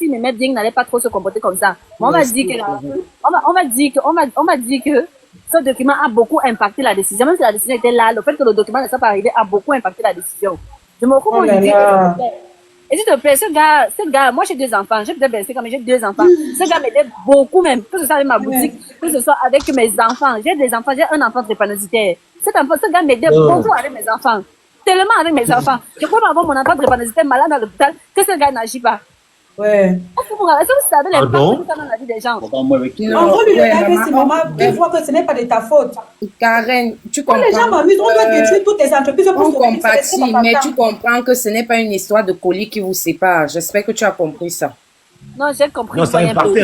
fille m'aimait bien, n'allait pas trop se comporter comme ça. Mais on m'a dit que ce document a beaucoup impacté la décision. Même si la décision était là, le fait que le document ne soit pas arrivé a beaucoup impacté la décision. Je me retrouve aujourd'hui. Et s'il te plaît, ce gars, moi j'ai 2 enfants, j'ai peut-être baissé mais j'ai 2 enfants. Ce gars m'aidait beaucoup même, que ce soit avec ma boutique, que ce soit avec mes enfants. J'ai des enfants, j'ai un enfant drépanocytaire. Ce gars m'aidait beaucoup avec mes enfants. Tellement avec mes enfants. Je peux pas avoir mon enfant drépanocytaire malade à l'hôpital que ce gars n'agit pas. Ouais. Est-ce que vous savez l'impact que ça a dans la vie des gens? On veut lui regarder ses mamans, puis voir que ce n'est pas de ta faute. Karen, tu comprends. Quand les gens m'amusent, on doit détruire toutes les entreprises pour on compatit, mais tu comprends que ce n'est pas une histoire de colis qui vous sépare. J'espère que tu as compris ça. Non, j'ai compris. Non, ça impacte,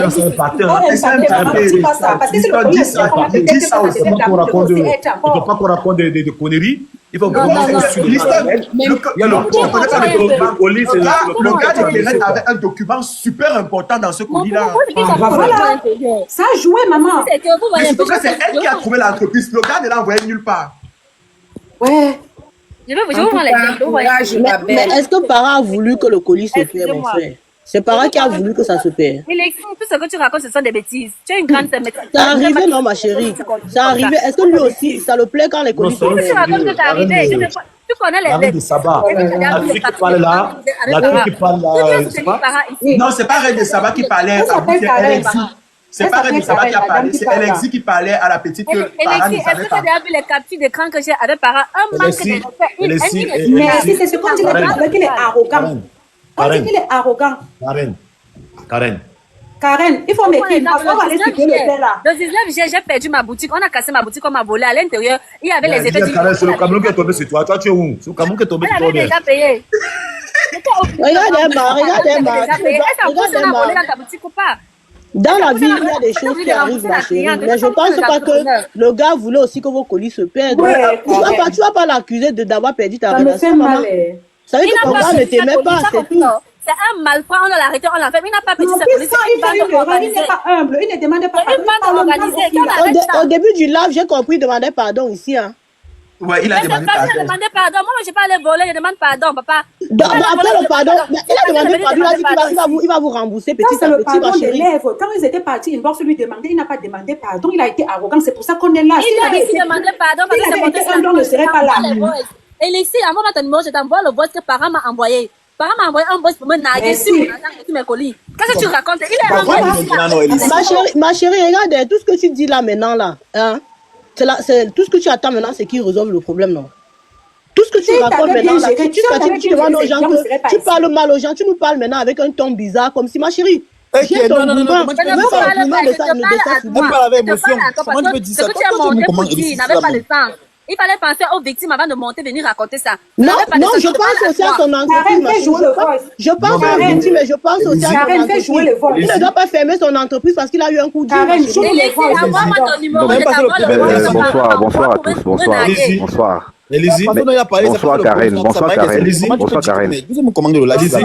ça impacte. Parce que c'est le colis, c'est qu'on a fait dis ça aussi, il ne faut pas qu'on raconte des conneries. Il faut vraiment faire sur l'histoire. Il y a le colis, c'est le gars de Keren avait un document super important dans ce colis-là. Voilà. Ça a joué, maman. Mais surtout que c'est elle qui a trouvé l'entreprise. Le gars ne l'a envoyé nulle part. Ouais. Je vais vous prendre l'exemple. Mais est-ce que Para a voulu que le colis se perde, mon frère? C'est Para qui a voulu que ça se perde. Tout ce que tu racontes, ce sont des bêtises. Tu es une grande maîtresse. Ça arrivait, non, ma chérie. Ça arrivait. Est-ce que lui aussi, ça le plaît quand les colis se perdent? Tu racontes que c'est arrivé. Tu connais les reine de Saba. La fille qui parle là, la fille qui parle là. Non, c'est pas Reine de Saba qui parlait. C'est pas Reine de Saba qui a parlé, c'est Alexis qui parlait à la petite que Para ne savait pas. Est-ce que tu as déjà vu les captures d'écran que j'ai avec Para? Un manque de respect. Mais si c'est ce qu'on dit, qu'il est arrogant. On dit qu'il est arrogant. Karen, il faut m'écrire. On va aller expliquer le père là. Le 19 juillet, j'ai perdu ma boutique. On a cassé ma boutique, on m'a volé. À l'intérieur, il y avait les effets du... C'est le Cameroun qui est tombé sur toi. Toi, tu es où? C'est le Cameroun qui est tombé sur toi. On avait déjà payé. Regardez-moi. Est-ce qu'on a volé dans ta boutique ou pas? Dans la vie, il y a des choses qui arrivent, ma chérie. Mais je pense pas que le gars voulait aussi que vos colis se perdent. Tu vas pas l'accuser d'avoir perdu ta relation. Ça me fait mal. Ça veut dire que papa ne t'aimait pas, c'est tout. C'est un malfrat, on l'a arrêté, on l'a fait, mais il n'a pas payé sa police. Il n'est pas humble, il ne demande pas pardon. Au début du live, j'ai compris, il demandait pardon ici. Ouais, il a demandé pardon. Moi, je ne vais pas aller voler, je demande pardon, papa. Après le pardon, il a demandé pardon, il a dit qu'il va vous rembourser petit à petit, ma chérie. Quand ils étaient partis, il doit lui demander, il n'a pas demandé pardon, il a été arrogant, c'est pour ça qu'on est là. Il a demandé pardon parce que c'est monté un don, ne serait pas là. Alexis, envoie-moi ton numéro, je t'envoie le voice que Para m'a envoyé. Para m'a envoyé un voice pour me narguer sur mes colis. Qu'est-ce que tu racontes? Il est envoyé. Ma chérie, regarde, tout ce que tu dis là maintenant, là, hein, tout ce que tu attends maintenant, c'est qu'ils résolvent le problème, non? Tout ce que tu racontes maintenant, là, tu demandes aux gens que tu parles mal aux gens, tu nous parles maintenant avec un ton bizarre, comme si, ma chérie, j'ai ton mouvement. Je parle avec émotion. Comment tu peux dire ça? Ce que tu as monté pour dire n'avait pas de sens. Il fallait penser aux victimes avant de monter, venir raconter ça. Non, je pense aussi à son entreprise. Je pense aux victimes, mais je pense aussi à son entreprise. Il ne doit pas fermer son entreprise parce qu'il a eu un coup dur. Bonsoir à tous. Bonsoir. Bonsoir Karen.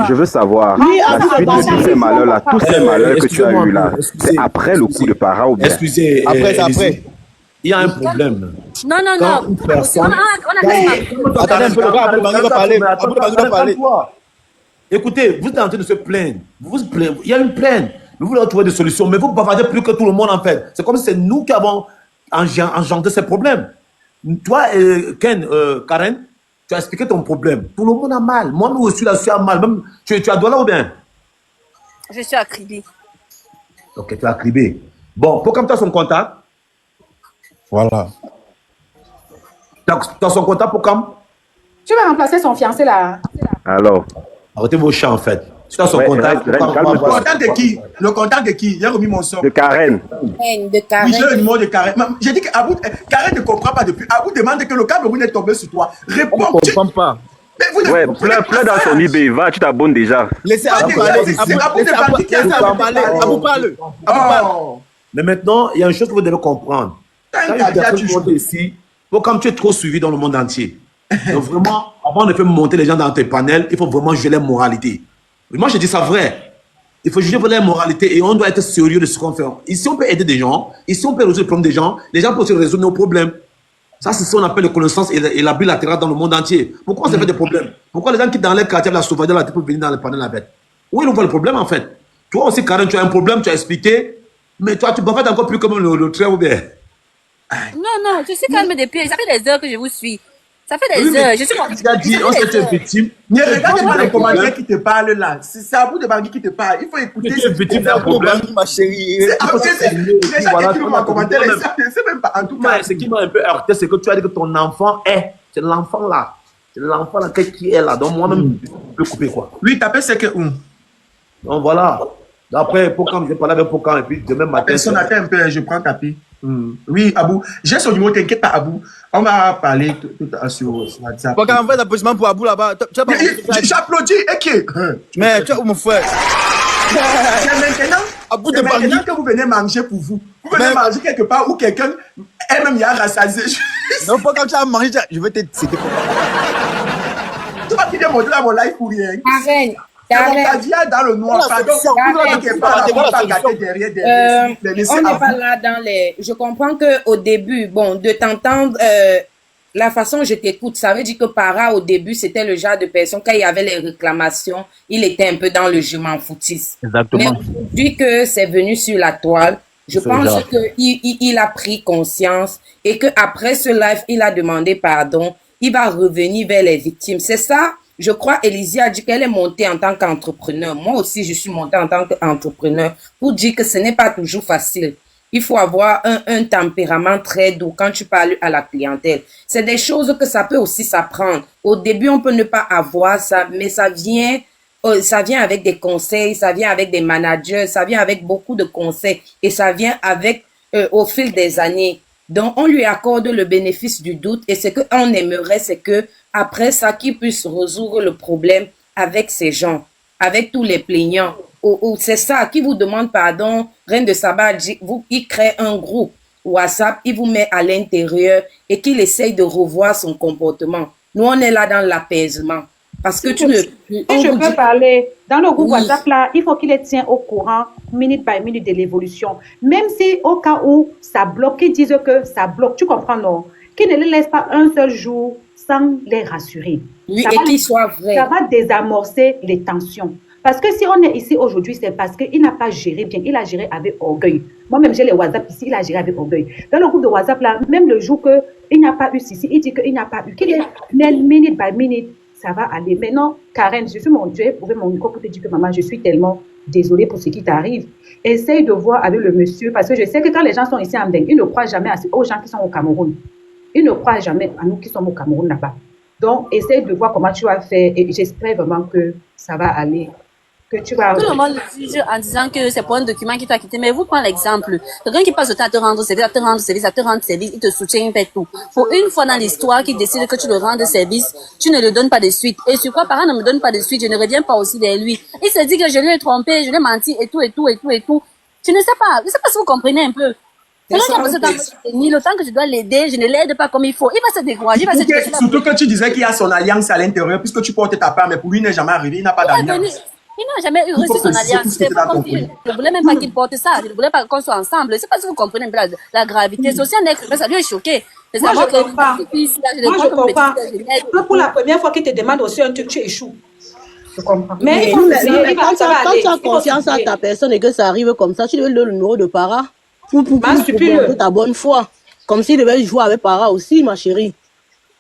Je veux savoir la suite de tous ces malheurs-là, que tu as eu là. C'est après le coup de Para ou bien? Excusez, après. Il y a un problème. Non. Attendez un peu, le gars, va parler. Écoutez, vous êtes en train de se plaindre. Il y a une plainte. Vous voulez trouver des solutions, mais vous bavardez plus que tout le monde en fait. C'est comme si c'est nous qui avons engendré ces problèmes. Toi, Karen, tu as expliqué ton problème. Tout le monde a mal. Moi aussi, là, je suis à mal. Même, tu as Douala ou bien? Je suis à Kribé. Ok, tu as Kribé. Bon, pour comme tu as son contact. Voilà. Tu as son contact pour quand? Tu vas remplacer son fiancé là. Alors. Arrêtez vos chats en fait. Tu as son contact. Le contact de qui? Le contact de qui? J'ai remis mon sort. De Karen. Oui, j'ai le numéro de Karen. J'ai dit que Karen ne comprend pas depuis. Abou demande que le Cameroun est tombé sur toi. Réponds. Je ne comprends pas. Ouais, plein dans son eBay. Va, tu t'abonnes déjà. Laissez Abou parler. Abou parle. Mais maintenant, il y a une chose que vous devez comprendre. Quand tu montes ici, comme tu es trop suivi dans le monde entier, donc vraiment, avant de faire monter les gens dans tes panels, il faut vraiment juger les moralités. Moi, je dis ça vrai. Il faut juger les moralités et on doit être sérieux de ce qu'on fait. Ici, on peut aider des gens. Ici, on peut résoudre les problèmes des gens. Les gens peuvent aussi résoudre nos problèmes. Ça, c'est ce qu'on appelle la connaissance et l'abus latéral dans le monde entier. Pourquoi on se fait des problèmes? Pourquoi les gens qui dans les quartiers, la sauvagerie, la tête pour venir dans les panels avec? Où ils voient le problème, en fait? Toi aussi, Karen, tu as un problème, tu as expliqué, mais toi, tu vas faire encore plus comme le trait ou bien. Non, je suis calme depuis. Ça fait des heures que je vous suis. Ça fait des Oui, heures. mais Je suis tu as dit, on sait que tu es victime. Mais regarde pas les commentaires qui te parlent là. C'est à vous de Bangui qui te parle. Il faut écouter. Tu es victime d'un problème. Ma chérie. C'est ça qui me commentaire. C'est même pas en tout cas. Ce qui m'a un peu heurté, c'est que tu as dit que ton enfant est. C'est l'enfant là. C'est l'enfant là qui est là. Donc moi-même, je peux couper quoi. Oui, tapez c'est que. Donc voilà. Après, Pokam, j'ai parlé avec Pokam et puis demain matin. Personne attend un peu, je prends tapis. Oui, Abou. J'ai son numéro, t'inquiète pas, Abou. On va parler tout à sur WhatsApp. Faut qu'on envoie l'applaudissement pour Abou là-bas. J'applaudis, et qui? Mais tu es où mon frère? C'est maintenant que vous venez manger pour vous. Vous venez manger quelque part où quelqu'un, elle-même, y a rassasié. Non, pas quand tu as mangé, je vais te citer. Tu vas finir mon là mon live pour rien. Karen, Dans le noir, pardon. On n'est pas là dans les... Je comprends qu'au début, bon, de t'entendre, la façon dont je t'écoute, ça veut dire que Para, au début, c'était le genre de personne, quand il y avait les réclamations, il était un peu dans le je m'en foutiste. Exactement. Mais aujourd'hui que c'est venu sur la toile, je pense qu'il a pris conscience et qu'après ce live, il a demandé pardon. Il va revenir vers les victimes. C'est ça, je crois, Elysia a dit qu'elle est montée en tant qu'entrepreneur. Moi aussi, je suis montée en tant qu'entrepreneur pour dire que ce n'est pas toujours facile. Il faut avoir un tempérament très doux quand tu parles à la clientèle. C'est des choses que ça peut aussi s'apprendre. Au début, on peut ne pas avoir ça, mais ça vient avec des conseils, ça vient avec des managers, ça vient avec beaucoup de conseils et ça vient avec, au fil des années. Donc, on lui accorde le bénéfice du doute et ce qu'on aimerait, c'est que après ça, qu'il puisse résoudre le problème avec ces gens, avec tous les plaignants. Ou c'est ça, qui vous demande pardon, Reine de Saba, il crée un groupe WhatsApp, il vous met à l'intérieur et qu'il essaye de revoir son comportement. Nous, on est là dans l'apaisement. Parce que Si je peux parler, dans le groupe WhatsApp là, il faut qu'il les tienne au courant, minute by minute de l'évolution. Même si au cas où ça bloque, qu'ils disent que ça bloque, tu comprends non? Qu'ils ne les laissent pas un seul jour sans les rassurer. Oui, et qu'ils soient vrais. Ça va désamorcer les tensions. Parce que si on est ici aujourd'hui, c'est parce qu'il n'a pas géré bien, il a géré avec orgueil. Moi-même, j'ai les WhatsApp ici, il a géré avec orgueil. Dans le groupe de WhatsApp là, même le jour qu'il n'a pas eu ceci, il dit qu'il n'a pas eu, qu'il est minute by minute. Ça va aller. Maintenant, Karen, je vais ouvrir mon micro pour te dire que maman, je suis tellement désolée pour ce qui t'arrive. Essaye de voir avec le monsieur, parce que je sais que quand les gens sont ici en Beng, ils ne croient jamais aux gens qui sont au Cameroun. Ils ne croient jamais à nous qui sommes au Cameroun là-bas. Donc, essaye de voir comment tu vas faire et j'espère vraiment que ça va aller. Que tu vas... Tout le monde le juge en disant que c'est pour un document qui t'a quitté. Mais vous prenez l'exemple. Quelqu'un qui passe le temps à te rendre service, il te soutient, il fait tout. Pour une fois dans l'histoire qui décide que tu le rendes service, tu ne le donnes pas de suite. Et sur quoi parent ne me donne pas de suite, je ne reviens pas aussi vers lui. Il se dit que je lui ai trompé, je lui ai menti et tout. Tu ne sais pas. Je ne sais pas si vous comprenez un peu. Le temps que je dois l'aider, je ne l'aide pas comme il faut. Il va se décourager. Surtout que tu disais qu'il y a son alliance à l'intérieur, puisque tu portes ta part, mais pour lui, il n'est jamais arrivé, il n'a pas d'alliance. Il n'a jamais reçu son alliance. Je ne voulais même pas qu'il porte ça. Je ne voulais pas qu'on soit ensemble. Je ne sais pas si vous comprenez un peu la gravité. C'est aussi un ex, ça lui est choqué. Moi, je ne comprends pas. Pour la première fois qu'il te demande aussi un truc, tu échoues. Je comprends. Mais quand tu as confiance à ta personne et que ça arrive comme ça, tu devais le numéro de Para pour ta bonne foi. Comme s'il devait jouer avec Para aussi, ma chérie.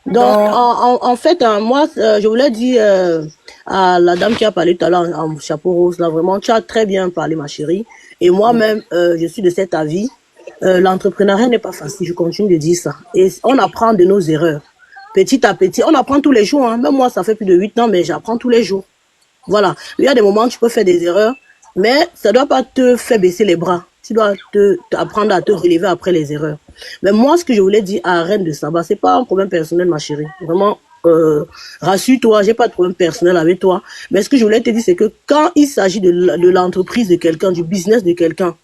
Donc, en fait, moi, je voulais dire à la dame qui a parlé tout à l'heure en chapeau rose, là, vraiment, tu as très bien parlé, ma chérie. Et moi-même, je suis de cet avis. L'entrepreneuriat n'est pas facile, je continue de dire ça. Et on apprend de nos erreurs. Petit à petit, on apprend tous les jours. Hein. Même moi, ça fait plus de 8 ans, mais j'apprends tous les jours. Voilà. Il y a des moments où tu peux faire des erreurs, mais ça ne doit pas te faire baisser les bras. Tu dois apprendre à te relever après les erreurs. Mais moi, ce que je voulais dire à Reine de Saba, c'est pas un problème personnel, ma chérie. Vraiment, rassure-toi, j'ai pas de problème personnel avec toi. Mais ce que je voulais te dire, c'est que quand il s'agit de l'entreprise de quelqu'un, du business de quelqu'un,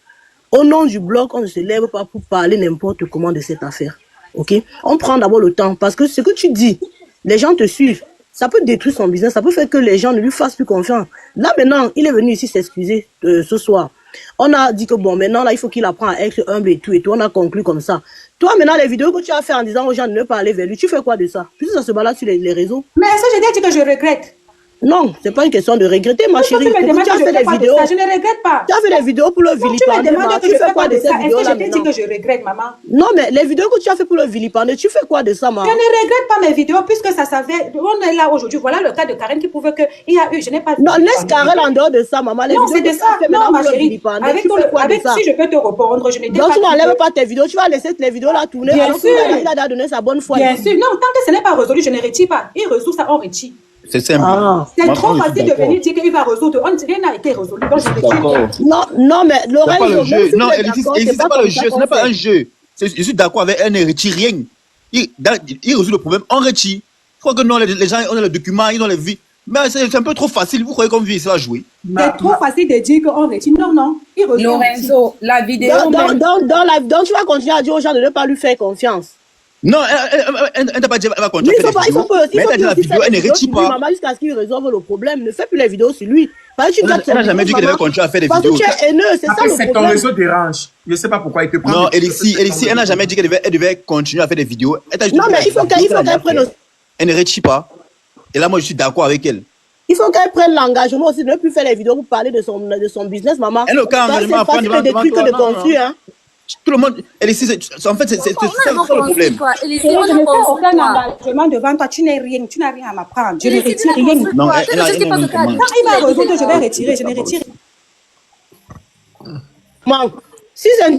au nom du blog, on ne se lève pas pour parler n'importe comment de cette affaire. Ok? On prend d'abord le temps, parce que ce que tu dis, les gens te suivent. Ça peut détruire son business, ça peut faire que les gens ne lui fassent plus confiance. Là, maintenant, il est venu ici s'excuser ce soir. On a dit que bon, maintenant, là, il faut qu'il apprenne à être humble et tout, on a conclu comme ça. Toi, maintenant, les vidéos que tu as fait en disant aux gens de ne pas aller vers lui, tu fais quoi de ça? Puis ça se balade sur les réseaux. Mais ça, je dis que je regrette. Non, c'est pas une question de regretter, ma chérie. Tu me demandes Tu as que je fait fais des pas de vidéos. ça, je ne regrette pas. Tu as fait des vidéos pour le Non, tu me vilipender. demandes que Tu je fais fais quoi pas de de ces ça. Est-ce que vidéos-là je t'ai dit maintenant? que je regrette, maman? Non, mais les vidéos que tu as fait pour le vilipender, tu fais quoi de ça, maman? Je ne regrette pas mes vidéos puisque ça savait. On est là aujourd'hui. Voilà le cas de Karen qui prouve qu'il y a eu. Je n'ai pas. Non, laisse Karel en dehors de ça, maman. Les Non, vidéos c'est de que tu as ça. fait Non, maintenant ma pour le chérie. vilipender, Avec, tu fais quoi de ça? si je peux te répondre, je n'étais Donc pas. tu n'enlèves pas tes vidéos, tu vas laisser les vidéos là tourner. Bien Alors sûr. il a donné sa bonne foi. Bien sûr. Non, tant que ce n'est pas résolu, je ne retire pas. Il résout ça, on retire. C'est simple. C'est Moi, trop je suis facile de d'accord. venir dire qu'il va résoudre. Rien n'a été résolu. Donc je D'accord. retire. Non, mais C'est pas le Lorenzo, jeu. même si Non, vous êtes Elise, d'accord, c'est pas le comme jeu. ça Ce qu'on n'est pas fait. un jeu. Je suis d'accord avec elle, ne retire rien. Il résout le problème, on retire. Je crois que non, les gens, on a le document, ils ont les vies. Mais c'est un peu trop facile. Vous croyez qu'on vit, ça va jouer. C'est trop facile de dire qu'on retire. Non, non. Il résout. Lorenzo, la vidéo même... Donc tu vas continuer à dire aux gens de ne pas lui faire confiance. Non, elle n'a pas dit elle va Mais continuer il à faut faire pas, des vidéos. Mais elle a dit la vidéo, elle ne retire pas. maman jusqu'à ce qu'il résolve le problème. Ne fais plus les vidéos sur lui. Parce que tu gardes son Elle n'a jamais business, dit qu'elle maman. devait continuer à faire des Parce que vidéos. tu es haineux, c'est ça Après, le c'est ton problème. réseau dérange. Je ne sais pas pourquoi il te prend. Non, elle n'a jamais dit qu'elle devait continuer à faire des vidéos. Elle t'a juste Non, dit mais la il faut vidéo qu'elle a prenne fait. Elle ne retire pas. Et là, moi, je suis d'accord avec elle. Il faut qu'elle prenne l'engagement aussi de ne plus faire les vidéos pour parler de son business, maman. Elle n'a aucun engagement à C'est prendre facile de détruire que de construire, hein. Tout le monde, elle ici, en fait, c'est ça le problème. Je ne fais aucun engagement devant toi. Tu n'es rien. Tu n'as rien à m'apprendre. Je ne retire rien. Non, elle a rien à me Quand il va résoudre, je vais retirer. Je ne retire rien. Maman, si c'est il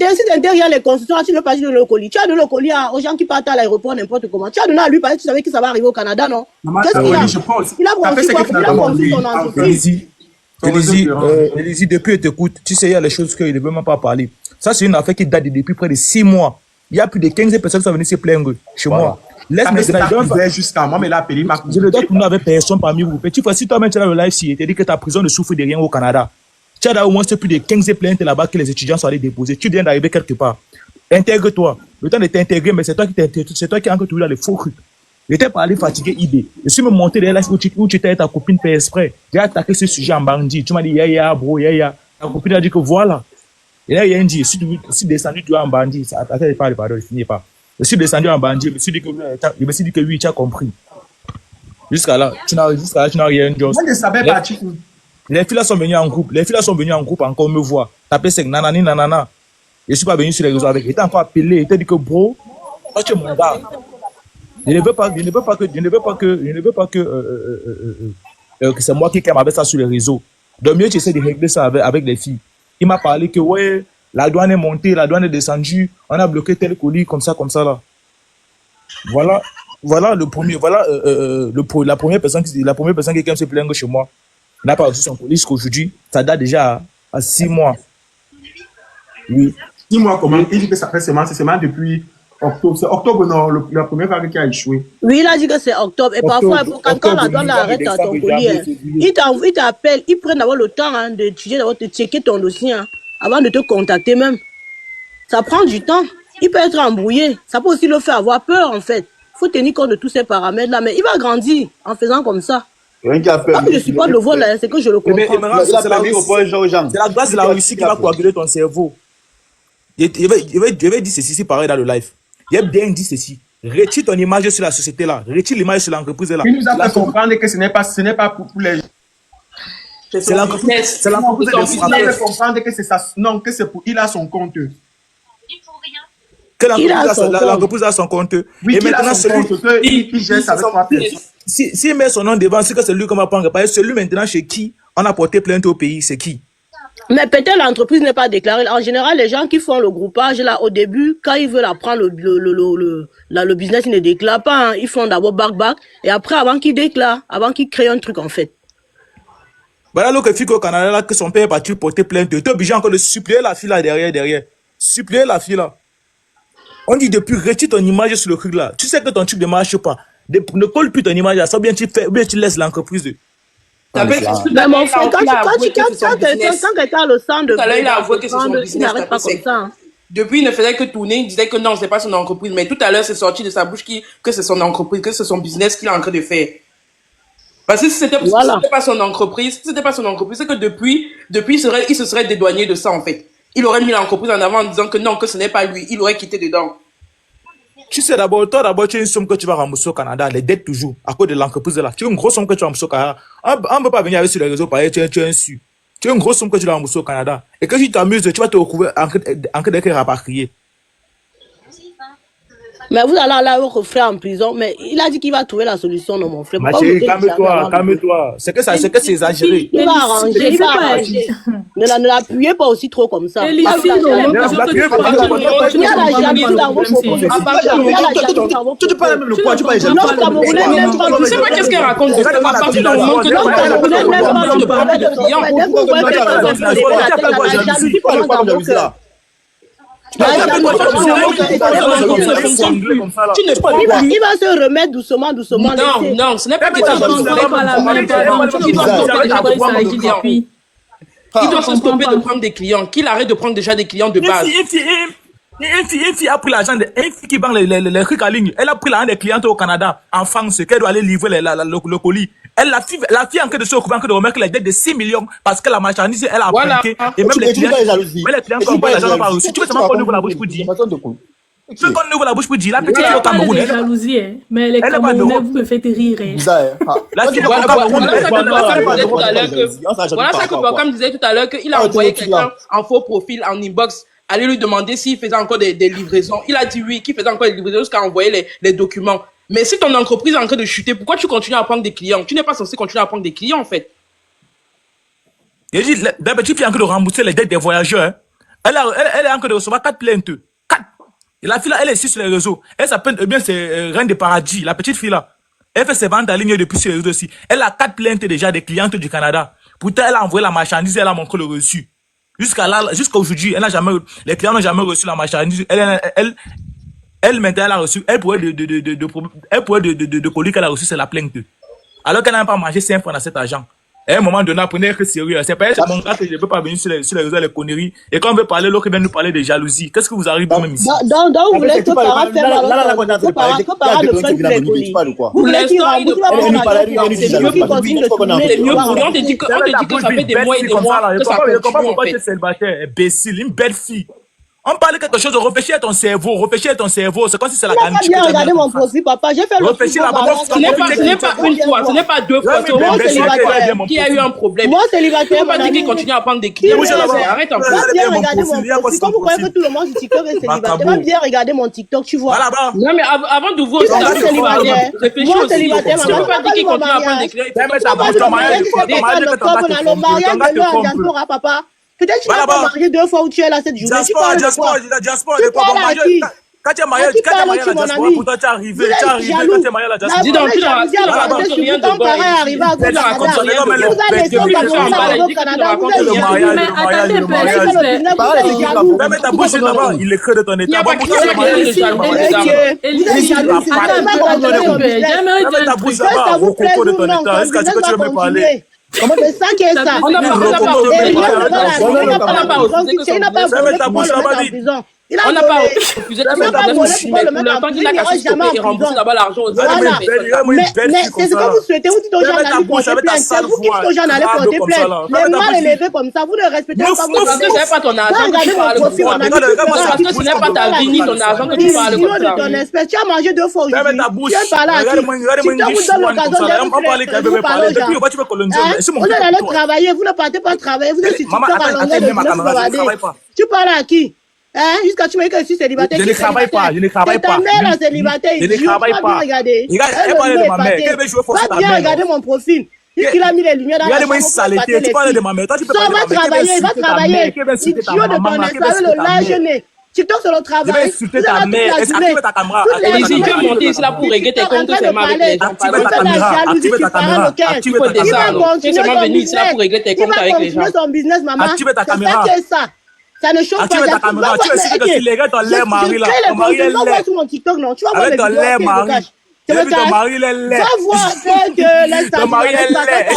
y a les constructions, tu ne veux pas donner le colis. Tu as donné le colis aux gens qui partent à l'aéroport n'importe comment. Tu as donné à lui parce que tu savais que ça va arriver au Canada, non? Maman, Qu'est-ce qu'il a? je pense. Il a construit quoi? Il a construit son entreprise. Élisie, depuis elle t'écoute, tu sais, il y a les choses qu'il ne veut même pas parler. Ça, c'est une affaire qui date depuis près de 6 mois. Il y a plus de 15 personnes qui sont venues se plaindre chez moi. Laisse maintenant. Jusqu'à moi, mais là, appelé ma je ne dois tourner avec personne parmi vous. Petit fois, si toi-même tu as le live, si tu dis que ta prison ne souffre de rien au Canada, tu as au moins plus de 15 plaintes là-bas que les étudiants sont allés déposer. Tu viens d'arriver quelque part. Intègre-toi. Le temps de t'intégrer, mais c'est toi qui as encore trouvé dans les faux trucs. J'étais pas allé fatiguer IB. Je suis me monté derrière là où tu étais avec ta copine fait exprès. J'ai attaqué ce sujet en bandit. Tu m'as dit, bro, Ta copine a dit que voilà. Et là, il y a un dit, si tu es descendu, tu es en bandit. Ça attaqué pas le pardon, je finis pas. Je suis descendu en bandit. Je me suis dit que oui, tu as compris. Jusqu'à là, tu n'as rien dit. Moi, je ne savais pas. Les filles là sont venues en groupe. Les filles là sont venues en groupe encore me voir. Taper c'est nanani nanana. Je suis pas venu sur les réseaux avec. J'étais encore appelé. J'étais dit que bro, toi tu es mon gars. Je ne veux pas que c'est moi qui aime avec ça sur les réseaux. Donc mieux tu essaies de régler ça avec les filles. Il m'a parlé que ouais, la douane est montée, la douane est descendue, on a bloqué tel colis comme ça là. Voilà le premier, la première personne qui aime se plaindre chez moi. N'a pas reçu son colis jusqu'aujourd'hui. Ça date déjà à 6 mois. Oui. 6 mois comment? Il dit que ça fait seulement depuis octobre. C'est octobre, non, la première vague qui a échoué. Oui, il a dit que c'est octobre. Et parfois, quand la douane arrête à ton colis, il t'appelle, ils prennent d'abord le temps d'étudier, d'abord de checker ton dossier avant de te contacter même. Ça prend du temps. Il peut être embrouillé. Ça peut aussi le faire avoir peur, en fait. Il faut tenir compte de tous ces paramètres-là. Mais il va grandir en faisant comme ça. Pas que je suis pas le vol, c'est que je le comprends. C'est la grâce de la Russie qui va coaguler ton cerveau. Je vais dire ceci, c'est pareil dans le live. Il a bien dit ceci. Retire ton image sur la société là. Retire l'image sur l'entreprise là. Il nous a fait comprendre que ce n'est pas pour les... C'est l'entreprise. C'est l'entreprise. Il nous a fait comprendre que c'est ça. Non, que c'est pour... Il a son compte. Que l'entreprise a son compte. Oui, et maintenant, il gère avec toi. S'il met son nom devant, c'est que c'est lui qu'on va prendre. Parce que celui maintenant chez qui on a porté plainte au pays, c'est qui? Mais peut-être l'entreprise n'est pas déclarée. En général, les gens qui font le groupage, là, au début, quand ils veulent apprendre le business, ils ne déclarent pas. Ils font d'abord back. Et après, avant qu'ils déclarent, avant qu'ils créent un truc, en fait. Voilà l'autre fille au Canada, là, que son père est parti porter plainte. Tu es obligé encore de supplier la fille là derrière. Supplier la fille là. On dit depuis, retire ton image sur le truc là. Tu sais que ton truc ne marche pas. Ne colle plus ton image là. Ça, ou bien tu laisses l'entreprise. Mais mon frère, quand quelqu'un a le sang de... Tout à l'heure, il a avoué que c'est son business. Il n'arrête pas comme ça. Depuis, il ne faisait que tourner. Il disait que non, c'est pas son entreprise. Mais tout à l'heure, c'est sorti de sa bouche que c'est son entreprise, que c'est son business qu'il est en train de faire. Parce que si c'était pas son entreprise, c'est que depuis, il se serait dédouané de ça, en fait. Il aurait mis l'entreprise en avant en disant que non, que ce n'est pas lui. Il aurait quitté dedans. Tu sais d'abord, toi d'abord, tu as une somme que tu vas rembourser au Canada, les dettes toujours, à cause de l'entreprise là. Tu as une grosse somme que tu vas rembourser au Canada. On ne peut pas venir avec sur les réseaux, pareil, tu es un su. Tu as une grosse somme que tu vas rembourser au Canada. Et que si tu t'amuses, tu vas te retrouver en train d'être rapatrié. Mais vous allez aller avec votre frère en prison, mais il a dit qu'il va trouver la solution, non, mon frère. Ma chérie, calme-toi. C'est que c'est exagéré. Il va arranger. Ne l'appuyez pas aussi trop comme ça. Tu te parles même le poids, tu parles les gens. Tu sais pas qu'est-ce qu'elle raconte de ça? À partir du moment que il va se remettre doucement. Non, ce n'est pas question il doit se stopper de prendre des clients, qu'il arrête de prendre déjà des clients de base. Une fille a pris l'argent, une fille qui vend les trucs en ligne, elle a pris l'argent des clients au Canada, en France, qu'elle doit aller livrer le colis. La fille en train de se occuper, en train de remettre les dettes de 6 millions parce que la marchandise, elle a planqué. Et même les clients, quand l'argent n'a pas reçu. Tu veux seulement qu'on ouvre la bouche pour dire. Tu veux qu'on ouvre la bouche pour dire. La petite fille au Cameroun. Elle est jalousie, hein. Mais les Camerounais, vous me faites rire. Voilà ça que Bakam disait tout à l'heure, qu'il a envoyé quelqu'un en faux profil, en inbox, aller lui demander s'il faisait encore des livraisons. Il a dit oui, qu'il faisait encore des livraisons jusqu'à envoyer les documents. Mais si ton entreprise est en train de chuter, pourquoi tu continues à prendre des clients? Tu n'es pas censé continuer à prendre des clients, en fait. Il dit, la petite fille est en train de rembourser les dettes des voyageurs. Elle est en train de recevoir 4 plaintes. 4. Et la fille là, elle est ici sur les réseaux. Elle s'appelle, eh bien, c'est Reine de Paradis, la petite fille là. Elle fait ses ventes en ligne depuis sur les réseaux aussi. Elle a 4 plaintes déjà des clientes du Canada. Pourtant, elle a envoyé la marchandise, elle a montré le reçu. Jusqu'à aujourd'hui, les clients n'ont jamais reçu la marchandise. Elle, maintenant, elle a reçu, elle pourrait de colis qu'elle a reçu, c'est la plainte. Alors qu'elle n'a pas mangé 5 francs dans cet argent. À un moment donné, prenez que sérieux. C'est pas mon gars que je ne peux pas venir sur les réseaux, les conneries. Et quand on veut parler, l'autre vient nous parler de jalousie. Qu'est-ce que vous arrivez même ici? Donc, vous voulez que Para faire Para ne prenne plus les colis. Vous voulez qu'il rembourse, c'est mieux qu'il continue de tourner. C'est mieux, on te dit que ça fait des mois et des mois que ça continue. Je comprends pourquoi tu es célibataire, imbécile, une belle fille. On parle quelque chose, réfléchis à ton cerveau, c'est comme si c'est la canne. Tu n'as pas bien regardé mon profil, papa, j'ai fait le réfléchis là-bas. Ce n'est pas une fois, ce n'est pas 2 fois, c'est moi célibataire qui a eu un problème. Moi célibataire, on va dire qu'il continue à prendre des clients. Arrête un peu. Va bien regarder mon profil, comme vous croyez que tout le monde sur TikTok est célibataire, va bien regarder mon TikTok, tu vois. Non mais avant d'ouvrir aussi, réfléchis aussi. Tu ne peux pas dire qu'il continue à prendre des clients. Le mariage de leur diaspora, papa. Peut-être que tu n'as pas marié 2 fois où tu es là cette journée. Diaspora, tu parles à qui? Quand tu es marié à la diaspora, pourtant tu es arrivé quand tu es marié à la diaspora. Dis donc, tu n'as raconté rien de bon. Vous mais ta bouche là-bas, il est creux de ton état. Ta bouche là-bas, au concours de ton état. Est-ce que tu veux me parler? C'est ça qui est ça. On n'a pas refusé que ça le temps qu'il a caché son pays et remboursé là-bas l'argent aux mais c'est ce que vous souhaitez. Vous dites aux gens d'aller porter plainte. Vous qui dites aux gens d'aller porter plainte. Les mal élevés comme ça, vous ne respectez pas vos parce que ce n'est pas ton argent que tu parles comme ça. Parce que ce n'est pas ta vie ni ton argent que tu parles comme ça. Tu as mangé 2 fois aujourd'hui. Tu es parlé à qui? TikTok vous donne l'occasion de vous parler aux gens. Vous allez travailler, vous ne partez pas travailler. Vous êtes sur TikTok à longueur de journée. Tu parles à qui? Jusqu'à tu me dis que je suis célibataire. Je ne travaille pas. C'est ta mère la célibataire. Je ne travaille pas. Regarder. Elle parlait de ma mère. Quelle belle jouer force Va bien regarder mon profil. Puisqu'il a mis les lumières dans la chambre. Regarde-moi une saleté. Tu parles de ma mère. Toi, tu peux pas va travailler. Idiot de ton espace, le large nez. TikTok sur le travail. Je vais insulter ta mère. Active ta caméra. Elise, tu es montée ici là pour régler tes comptes seulement avec les gens. Active ta caméra. Active ta caméra. Active ta caméra. Tu es seulement venu ici là pour régler tes comptes avec les gens. Son business, maman. Active ta caméra. C'est ça. Ça ne chauffe pas. Active ta caméra. Tu sais que si les gars dans l'air mari là. Ton mari est laid. Sur mon TikTok, non. Tu vas voir les vidéos. L'air mari. Ton mari est laid. Va voir que laisse ça. Ton mari est laid.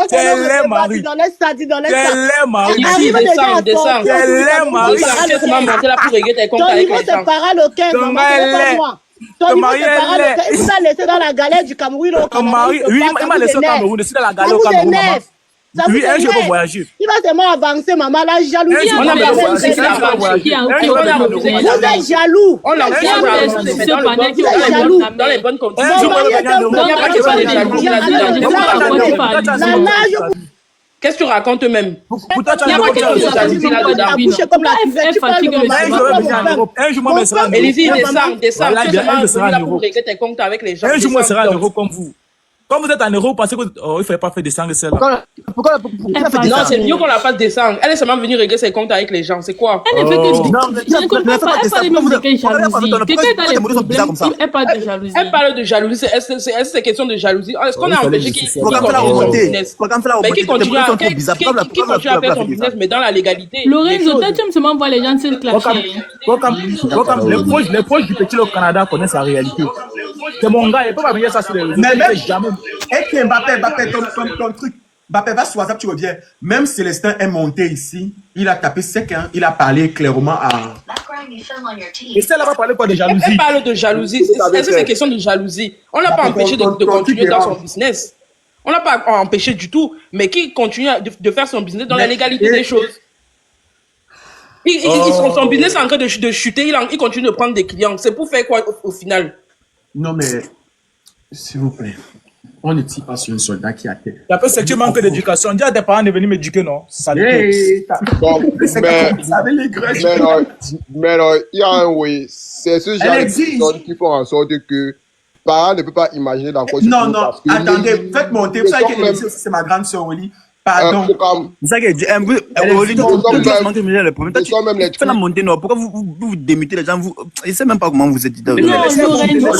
C'est laid mari. Laisse ça, dis donc laisse ça. C'est laid mari. Descends. C'est laid mari. Tu es seulement monté là pour régler tes comptes Ton avec niveau les gens. c'est paraloquin, maman, c'est pas moi. Ton niveau c'est paraloquin. Il vous a laissé dans la galère du Cameroun au Cameroun. Oui, il m'a laissé au Cameroun. Je suis dans la galère au Cameroun. Oui, un jour, on va voyager. Il va tellement avancer, maman, la jalousie. On a Vous êtes jaloux. On l'a dans les bonnes conditions. Qu'est-ce que tu racontes eux-mêmes? Élisée, descends. Tes comptes avec les gens. Un jour, moi, sera en euro comme vous. Quand vous êtes en euro, parce qu'il ne fallait pas faire descendre celle-là. Non, c'est mieux qu'on la fasse descendre. Elle est seulement venue régler ses comptes avec les gens. C'est quoi? Elle ne fait que jalousie. Elle parle de jalousie. Est-ce c'est question de jalousie? Est-ce qu'on a empêché qu'il continue à faire son business, mais dans la légalité? Lorenzo, toi, tu me seulement voir les gens se clasher. Les proches du petit au Canada connaissent sa réalité. C'est mon gars, il ne peut pas venir ça sur les réseaux. Mais même jamais. Et Mbappé, ton truc. Mbappé va sur WhatsApp, tu reviens. Même Célestin est monté ici. Il a tapé sec, hein. Il a parlé clairement à. Et celle-là va parler quoi de jalousie? Elle parle de jalousie. Est-ce que c'est question de jalousie? On n'a pas empêché de continuer dans son business. On n'a pas empêché du tout. Mais qui continue de faire son business dans la légalité des choses? Son business est en train de chuter. Il continue de prendre des clients. C'est pour faire quoi au final? Non, mais s'il vous plaît, on ne tire pas sur un soldat qui a tête. Après, c'est que tu manques d'éducation. Dis à tes parents de venir m'éduquer, non? Ça mais non, il y a un oui. C'est ce genre de personnes qui font en sorte que parents ne peuvent pas imaginer dans quoi ils sont. Non, attendez, faites monter. Vous savez que c'est ma grande sœur Oli. Pardon. C'est ça qu'il dit. Le problème, tu fais la montée, non? Pourquoi vous démutez les gens? Je ne sais même pas comment vous êtes dit. Lorenzo,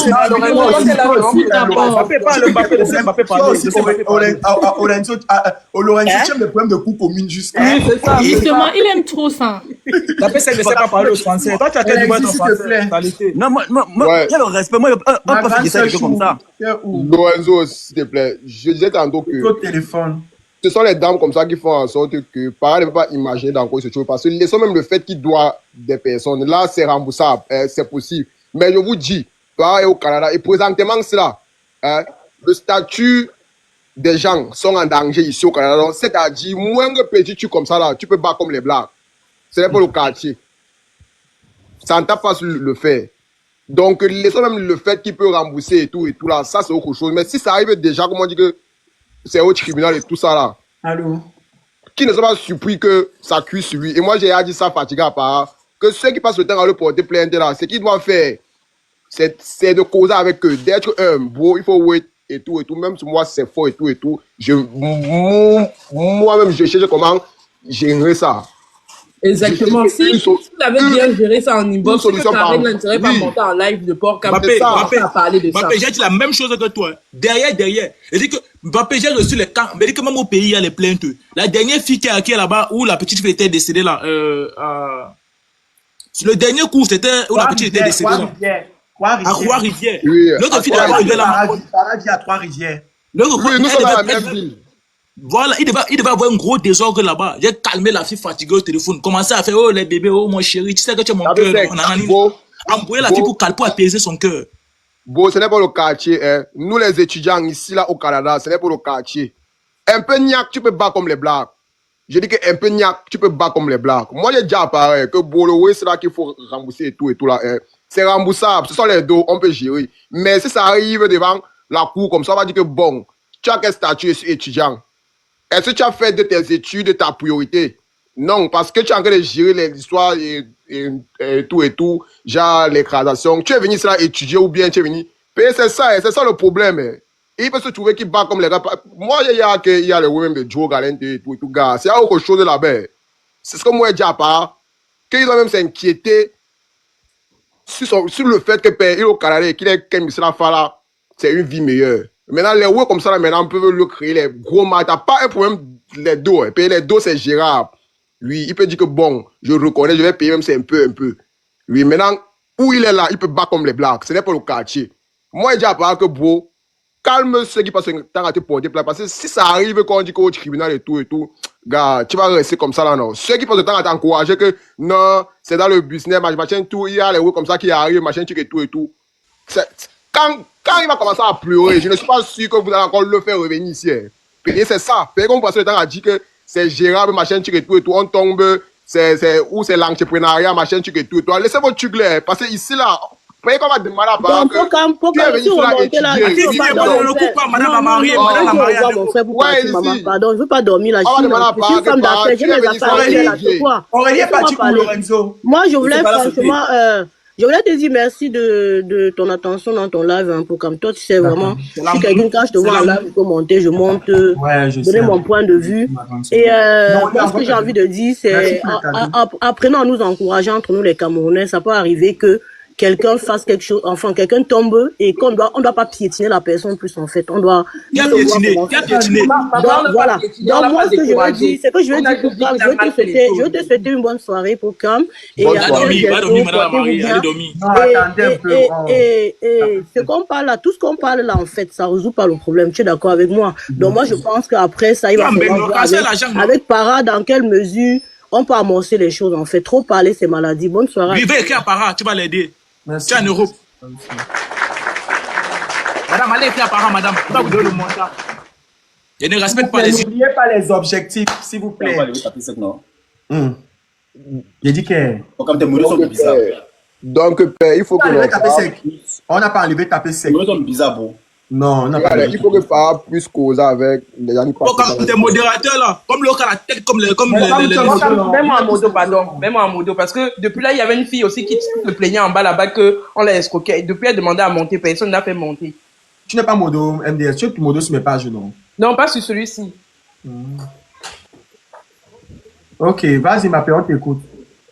tu as le problème de coup commune juste. Justement, il aime trop ça. L'appel, c'est ne sait pas parler au français. Toi, tu as quel niveau de français? Non, moi, il y a le respect. Moi, on peut pas faire ça comme ça. Lorenzo, s'il te plaît, je disais tantôt que. Téléphone. Ce sont les dames comme ça qui font en sorte que parents ne peuvent pas imaginer dans quoi ils se trouvent. Parce que laissons même le fait qu'ils doivent des personnes. Là, c'est remboursable, c'est possible. Mais je vous dis, parents et au Canada, et présentement cela, le statut des gens sont en danger ici au Canada. C'est-à-dire, moins que petit tu comme ça là, tu peux battre comme les Blancs. Ce n'est pas le quartier. Ça ne tape pas sur le fait. Donc, laissons même le fait qu'il peut rembourser et tout là, ça c'est autre chose. Mais si ça arrive déjà, comment on dit que c'est au tribunal et tout ça là. Allô? Qui ne sont pas surpris que ça cuise sur lui. Et moi, j'ai dit ça fatigué à part. Que ceux qui passent le temps à le porter plainte là, ce qu'ils doivent faire, c'est de causer avec eux, d'être beau, il faut wait et tout. Même si moi, c'est faux et tout. Moi-même, je cherche comment gérer ça. Exactement. Si vous avez bien géré ça en inbox, que Karine n'intéresse pas monter en live de port, Mbappé, j'ai dit la même chose que toi. Derrière. Il dit que Mbappé, j'ai reçu les camps. Mais il dit que même au pays, il y a les plaintes. La dernière fille qui est là-bas, où la petite fille était décédée là, le dernier coup, c'était où la petite était décédée là. À Trois-Rivières. L'autre fille là-bas, il est là. Paradis à Trois-Rivières. Nous sommes dans la même ville. Voilà, il devait avoir un gros désordre là-bas. J'ai calmé la fille fatiguée au téléphone. Commencé à faire, oh les bébés, oh mon chéri, tu sais que tu es mon cœur. Envoyer la fille pour apaiser son cœur. Bon, ce n'est pas le quartier. Hein. Nous les étudiants ici là au Canada, ce n'est pas le quartier. Un peu niaque, tu peux battre comme les Blacks. Je dis que un peu niaque, tu peux battre comme les Blacks. Moi j'ai déjà pareil, que Bolowe, c'est là qu'il faut rembourser et tout là. Hein. C'est remboursable, ce sont les deux, on peut gérer. Mais si ça arrive devant la cour comme ça, on va dire que bon, tu as quel statut étudiant? Est-ce que tu as fait de tes études ta priorité? Non, parce que tu es en train de gérer les histoires et tout, genre les gradations. Tu es venu là étudier ou bien tu es venu payer, c'est ça le problème. Il peut se trouver qu'il bat comme les gars. Moi, il y a les women de Joe Galent et tout, gars. C'est autre chose là-bas. C'est ce que moi, je dis à part, qu'ils ont même s'inquiéter sur le fait que il au Canada, qu'il est comme ça, c'est une vie meilleure. Maintenant, les ouais comme ça, là, maintenant, peuvent le créer, les gros matchs. T'as pas un problème, les dos. Payer les dos, c'est gérable. Lui, il peut dire que bon, je reconnais, je vais payer même, c'est un peu. Lui, maintenant, où il est là, il peut battre comme les Blacks. Ce n'est pas le quartier. Moi, je dis à part que bon, calme ceux qui passent le temps à te porter plainte. Parce que si ça arrive quand on dit qu'au tribunal et tout, gars, tu vas rester comme ça là, non. Ceux qui passent le temps à t'encourager que non, c'est dans le business, machin, tout, il y a les ouais comme ça qui arrivent, machin, et tout. Quand il va commencer à pleurer, je ne suis pas sûr que vous allez encore le faire revenir ici. payer, c'est ça. Payer comme parce que le temps a dit que c'est gérable, machin, tu et tout, on tombe, c'est l'entrepreneuriat, machin, tu et tout. Laissez vos trucs là, parce que ici, là, payez comme à demander à part. Donc, pour si on montait là, pardon, je veux pas dormir là. Je suis femme d'affaires, j'ai mes affaires à faire là, c'est quoi? Aurélie est partie pour Lorenzo. Moi, je voulais franchement, je voulais te dire merci de ton attention dans ton live, hein, pour comme toi, tu sais vraiment, si quelqu'un, quand je te vois en live, il faut monter, je monte, donner mon point de vue. Et moi, ce que j'ai envie de dire, c'est, apprenons à nous encourager entre nous les Camerounais, ça peut arriver que quelqu'un fasse quelque chose, enfin, quelqu'un tombe et on doit pas piétiner la personne plus, en fait. On doit. Piétiner. Voilà. Donc, moi, ce que je veux dire, c'est que je veux dire pour Cam, je veux te souhaiter une bonne soirée pour Cam. Et va dormir, madame Marie, allez dormir. Et ce qu'on parle là, tout ce qu'on parle là, en fait, ça résout pas le problème. Tu es d'accord avec moi? Donc, moi, je pense qu'après ça, il va falloir voir avec Para, dans quelle mesure on peut amorcer les choses, en fait. Trop parler, c'est maladie. Bonne soirée. Lui, va écrire à Para, tu vas l'aider. Tu es en Europe. Madame, allez écrire à Para, madame. Tu vas vous donner le montant. Je ne respecte pas les... N'oubliez pas les objectifs, s'il vous plaît. J'ai dit que... Comme tes mots sont bizarres. Donc, il faut que... On n'a pas enlevé taper sec. Les mots sont bizarres, bro. Non, on n'a pas. Il faut que Para puisse causer avec les gens. Comme des modérateurs là, comme l'autre à la tête, comme les. Même en modo, pardon. Même en modo. Parce que depuis là, il y avait une fille aussi qui se plaignait en bas là-bas qu'on l'a escroqué. Et depuis, elle demandait à monter. Personne n'a fait monter. Tu n'es pas modo, MDS. Tu es modo sur mes pages, non? Non, pas sur celui-ci. Ok, vas-y, ma père, on t'écoute.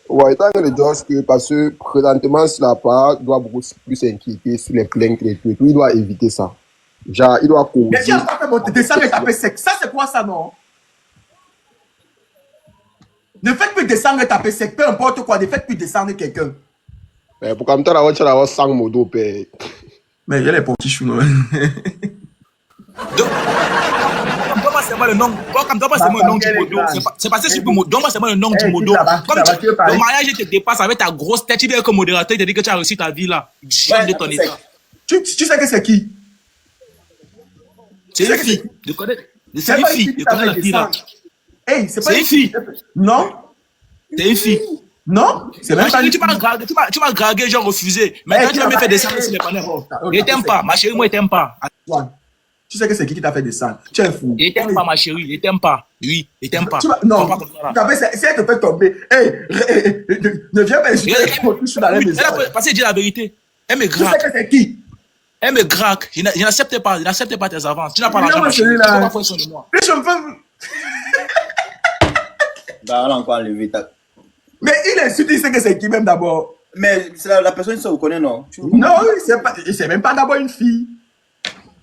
Ouais, tant que le George, parce que présentement, si la part doit beaucoup plus s'inquiéter sur les plaintes et tout, il doit éviter ça. Genre, il doit causer. Mais tu n'as pas fait monter, descendre et taper sec. Ça, c'est quoi ça, non? Ne faites plus descendre et taper sec, peu importe quoi, ne faites plus descendre quelqu'un. Mais pour comme ça, tu as 100 modos, père. Mais il y a les petits choux, non? Donne-moi seulement le nom. Donne-moi seulement le nom du modo. C'est parce que je suis pour modo. Donne-moi seulement le nom du modo. Comme le mariage te dépasse avec ta grosse tête, tu viens comme modérateur, il te dit que tu as réussi ta vie là. Change de ton état. Tu sais que c'est qui? C'est une fille. C'est une fille. Je connais la fille là. Hey, c'est une fille. Non? C'est une fille. Non? C'est même pas. Tu m'as dragué, j'ai refusé. Maintenant, tu vas me faire descendre sur les panneaux. Je t'aime pas. Ma chérie, moi, je t'aime pas. Tu sais que c'est qui t'a fait descendre? Tu es un fou. Je t'aime pas, ma chérie. Je t'aime pas. Oui, je t'aime pas. Non. Si elle te fait tomber, hey, ne viens pas insulter dans la maison. Parce qu'elle dit la vérité. Elle me gratte. Tu sais que c'est qui? Elle me graque. Je n'accepte pas tes avances. Tu n'as pas l'argent. Tu n'as pas besoin de moi. Mais je me fais... Bah, on a encore enlevé ta... Mais il insulte, il sait que c'est qui même d'abord. Mais c'est la personne qui se reconnaît, non? Non, c'est même pas d'abord une fille.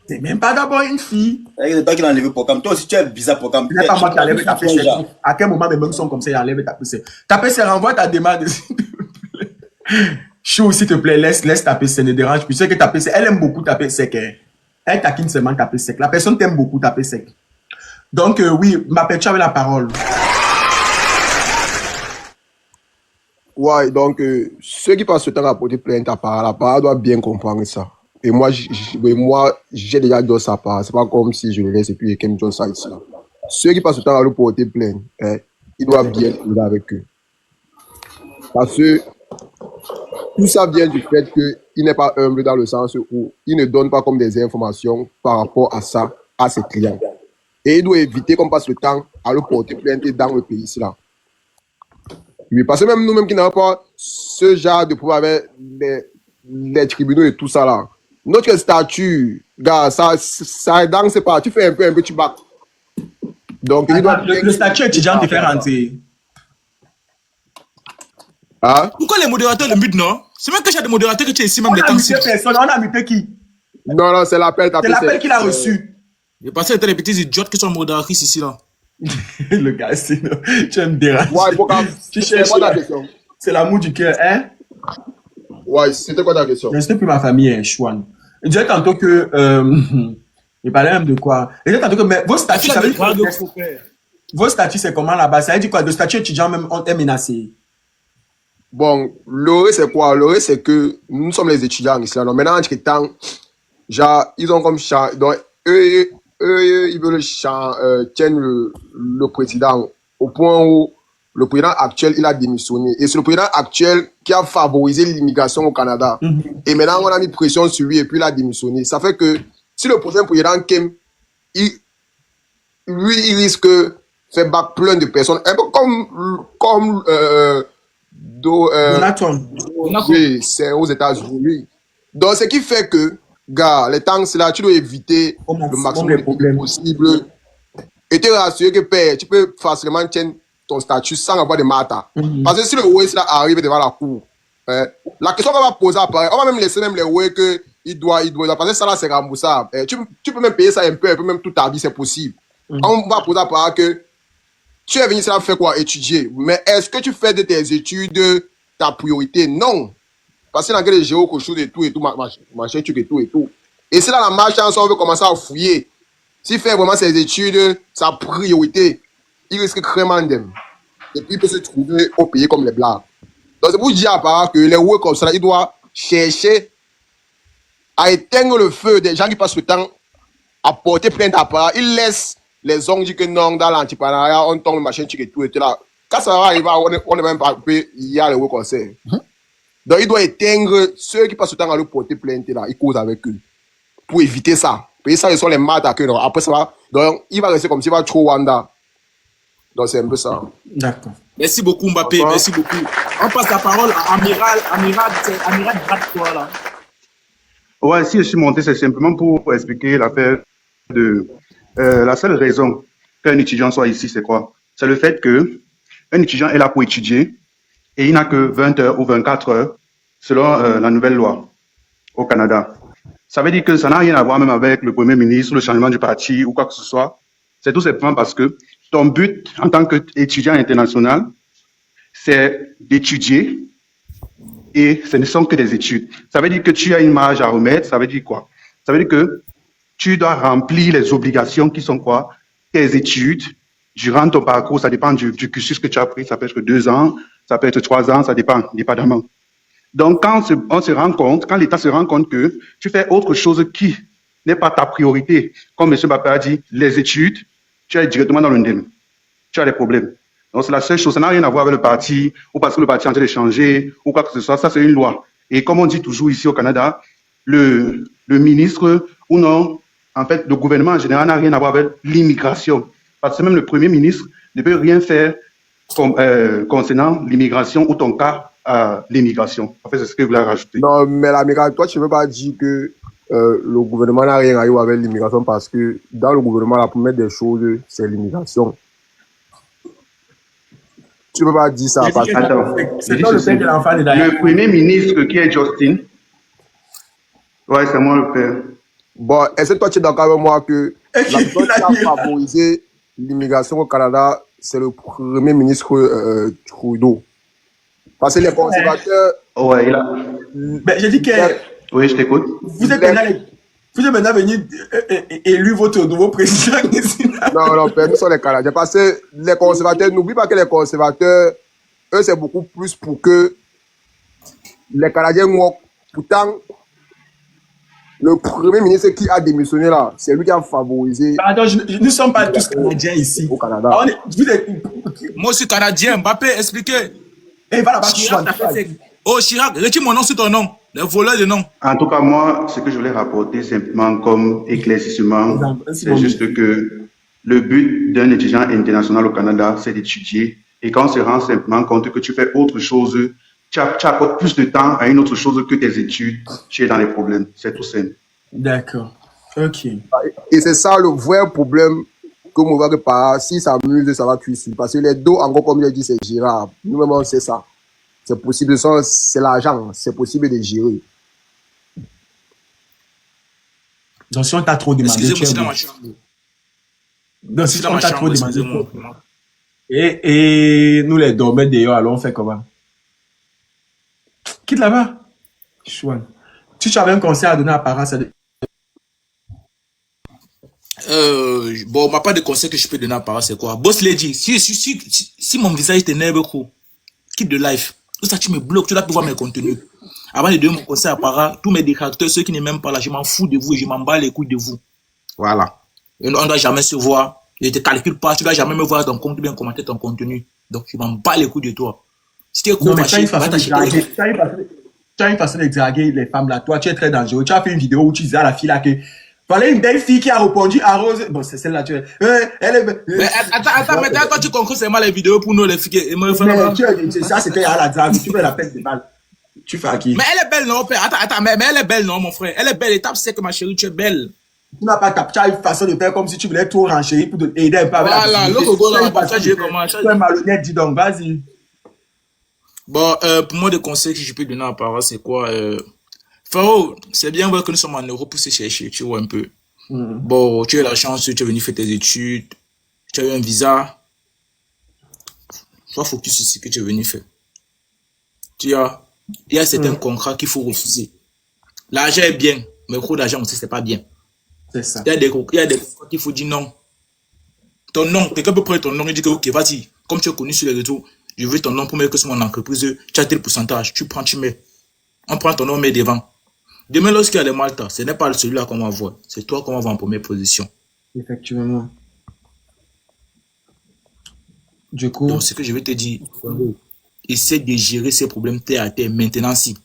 C'est même pas d'abord une fille. C'est toi qui l'as enlevé pour Cam. Toi aussi, tu es bizarre pour Cam. Ce n'est pas moi qui enlève ta PC. À quel moment mes mains sont comme ça, il enlève ta PC. Ta PC, renvoie ta demande. Chou, s'il te plaît, laisse ta PC, ne dérange plus. Tu sais que ta PC, elle aime beaucoup taper sec. Hein. Elle taquine seulement taper sec. La personne t'aime beaucoup taper sec. Donc, oui, ma père, tu avais la parole. Ouais, donc, ceux qui passent ce temps à porter plainte à part, la part doit bien comprendre ça. Et moi, j'ai déjà dit ça part. C'est pas comme si je le laisse et puis quelqu'un me donne ça ici. Là. Ceux qui passent ce temps à le porter plainte, ils doivent bien être avec eux. Parce que tout ça vient du fait qu'il n'est pas humble dans le sens où il ne donne pas comme des informations par rapport à ça à ses clients. Et il doit éviter qu'on passe le temps à le porter plainte dans le pays ici là. Oui, parce que même nous-mêmes qui n'avons pas ce genre de pouvoir avec les tribunaux et tout ça là, notre statut, gars, ça dans c'est pas, tu fais un peu, tu bats. Donc, le statut étudiant te fait rentrer. Hein? Pourquoi les modérateurs le mutent, non? C'est même que j'ai des modérateurs que tu es ici, même les temps. On a muté qui? Non, c'est l'appel. C'est l'appel qu'il a reçu. Je pensais que c'était les petits idiotes qui sont modératrices ici, là. Le gars, tu me déranges. Ouais, tu cherches quoi ta question? C'est l'amour du cœur, hein? Ouais, c'était quoi ta question? Je sais plus ma famille, hein, Chouane. Il disait tantôt que. Il parlait même de quoi? Il disait tantôt que. Mais vos statuts, ça veut dire. Vos statuts, c'est comment là-bas? Ça veut dire quoi? Le statut étudiant, même, on est menacé. Bon, l'heureux, c'est quoi? L'heureux, c'est que nous sommes les étudiants ici. Alors, maintenant, entre temps, genre, ils ont comme ça. Donc, eux, eux, ils veulent tiennent le président au point où le président actuel, il a démissionné. Et c'est le président actuel qui a favorisé l'immigration au Canada. Et maintenant, on a mis pression sur lui et puis il a démissionné. Ça fait que si le prochain président Kim, il risque de faire battre plein de personnes. Un peu comme oui, c'est aux États-Unis. Donc, ce qui fait que, gars, les temps, c'est là, tu dois éviter le maximum de problèmes possible. Et te rassurer que, père, tu peux facilement tenir ton statut sans avoir de mata. Parce que si le West là arrive devant la cour, la question qu'on va poser après, on va même laisser même les West que il doit, parce que ça là c'est remboursable. Tu peux même payer ça un peu même toute ta vie, c'est possible. On va poser après que tu es venu ça faire quoi? Étudier. Mais est-ce que tu fais de tes études ta priorité? Non. Parce que dans les géo, quelque chose et tout, machin, truc et tout. Et c'est là la marche, on veut commencer à fouiller. S'il fait vraiment ses études, sa priorité, il risque vraiment d'aimer. Et puis il peut se trouver au pays comme les Blancs. Donc c'est pour dire à part que les ouais comme ça, il doit chercher à éteindre le feu des gens qui passent le temps à porter plainte à part. Il laisse les ongles que non, dans l'antipartenariat, on tombe le machin, truc et tout. Là. Quand ça va arriver, on n'est même pas coupé, il y a le ouais conseil. Donc il doit éteindre ceux qui passent le temps à lui porter plainte là, il cause avec eux. Pour éviter ça. Et ça, ils sont les maths à cœur. Après ça va, donc il va rester comme s'il va trop Wanda. Donc c'est un peu ça. D'accord. Merci beaucoup Mbappé, merci beaucoup. On passe la parole à Amiral. Amiral, toi là. Ouais, si je suis monté, c'est simplement pour expliquer l'affaire de... la seule raison qu'un étudiant soit ici, c'est quoi? C'est le fait que un étudiant est là pour étudier et il n'a que 20 heures ou 24 heures selon la nouvelle loi au Canada. Ça veut dire que ça n'a rien à voir même avec le Premier ministre, le changement du parti ou quoi que ce soit. C'est tout simplement parce que ton but en tant qu'étudiant international, c'est d'étudier et ce ne sont que des études. Ça veut dire que tu as une marge à remettre. Ça veut dire quoi? Ça veut dire que tu dois remplir les obligations qui sont quoi? Tes études durant ton parcours. Ça dépend du cursus que tu as pris. Ça peut être 2 ans, ça peut être 3 ans, ça dépend, dépendamment. Donc, quand on se rend compte, quand l'État se rend compte que tu fais autre chose qui n'est pas ta priorité, comme M. Mbappé a dit, les études, tu es directement dans l'indemne. Tu as des problèmes. Donc, c'est la seule chose. Ça n'a rien à voir avec le parti, ou parce que le parti est en train de changer, ou quoi que ce soit. Ça, c'est une loi. Et comme on dit toujours ici au Canada, le ministre, ou non, en fait, le gouvernement en général n'a rien à voir avec l'immigration. Parce que même le Premier ministre ne peut rien faire concernant l'immigration ou ton cas à l'immigration. En fait, c'est ce que je voulais rajouter. Non, mais l'immigration, toi, tu ne veux pas dire que le gouvernement n'a rien à voir avec l'immigration parce que dans le gouvernement, la première des choses, c'est l'immigration. Tu ne peux pas dire ça. Attends, le Premier ministre qui est Justin. Ouais, c'est moi le père. Bon, est-ce que toi, tu es d'accord avec moi que la personne qui a favorisé l'immigration au Canada, c'est le Premier ministre Trudeau? Parce que les conservateurs... Ouais, il a... Ben, j'ai dit que... Oui, je t'écoute. Vous êtes maintenant venu élu votre nouveau président ici. Non, nous sommes les Canadiens. Parce que les conservateurs, n'oublie pas que les conservateurs, eux, c'est beaucoup plus pour que les Canadiens work. Pourtant, le Premier ministre qui a démissionné là, c'est lui qui a favorisé... Attends, nous ne sommes pas tous Canadiens ici. Au Canada. Moi aussi Canadien, Mbappé, expliquez. Et voilà, oh Chirac, retire mon nom sur ton nom, le voleur de nom. En tout cas, moi, ce que je voulais rapporter simplement comme éclaircissement, c'est juste que le but d'un étudiant international au Canada, c'est d'étudier. Et quand on se rend simplement compte que tu fais autre chose, tu apportes plus de temps à une autre chose que tes études, tu es dans les problèmes. C'est tout simple. D'accord. Ok. Et c'est ça le vrai problème que mon va pas. Si ça s'amuse, ça va cuire. Parce que les deux, encore comme je dis, c'est gérable. Nous-mêmes, on sait ça. C'est possible, c'est l'argent. C'est possible de gérer. Donc, si on t'a trop demandé. Excusez-moi, c'est dans ma chambre. Donc, si on t'a trop demandé. Et nous, les dormeurs d'ailleurs, alors on fait comment? Quitte là-bas. Chouane. Si tu avais un conseil à donner à Parra, ça. Bon, ma part de conseil que je peux donner à Parra, c'est quoi? Boss Lady, si mon visage t'énerve beaucoup, quitte de live. Tout ça, tu me bloques, tu dois pouvoir mes contenus. Avant de donner mon conseil à Parra, tous mes détracteurs, ceux qui ne m'aiment pas là, je m'en fous de vous et je m'en bats les couilles de vous. Voilà. On ne doit jamais se voir. Je ne te calcule pas. Tu ne dois jamais me voir ton compte ou bien commenter ton contenu. Donc, je m'en bats les coups de toi. Si tu es Non, mais fâché, tu as une façon de draguer les femmes là. Toi, tu es très dangereux. Tu as fait une vidéo où tu disais à la fille là que voilà une belle fille qui a répondu à Rose. Bon, c'est celle-là, tu es. Elle est. Mais attends, maintenant, toi, tu conclus seulement les vidéos pour nous, les filles. Ça, c'était à la drague. Tu veux la peine de balle. Tu fais à qui? Mais elle est belle, non, père. Attends, mais elle est belle, non, mon frère. Elle est belle. Étape, c'est que ma chérie, tu es belle. Tu n'as pas tu as une façon de faire comme si tu voulais tout renchérir pour t'aider un peu avec voilà, l'autre go là, ça, j'ai comment. Tu es malhonnête, dis donc, vas-y. Bon, pour moi, des conseils que je peux donner à Para, c'est quoi? Faro, c'est bien vrai que nous sommes en Europe pour se chercher, tu vois un peu. Bon, tu as la chance, tu es venu faire tes études, tu as eu un visa. Sois focus sur ce que tu es venu faire. Il y a certains contrats qu'il faut refuser. L'argent est bien, mais trop d'argent aussi, c'est pas bien. C'est ça. Il y a des contrats qu'il faut dire non. Ton nom, quelqu'un peut prendre ton nom et dire que, ok, vas-y, comme tu es connu sur les réseaux, je veux ton nom pour mettre que c'est mon entreprise, tu as tel pourcentage, tu prends, tu mets. On prend ton nom, on met devant. Demain, lorsqu'il y a les Malta, ce n'est pas celui-là qu'on va voir, c'est toi qu'on va voir en première position. Effectivement. Du coup. Donc, ce que je vais te dire, essaie de gérer ces problèmes terre à terre maintenant. Si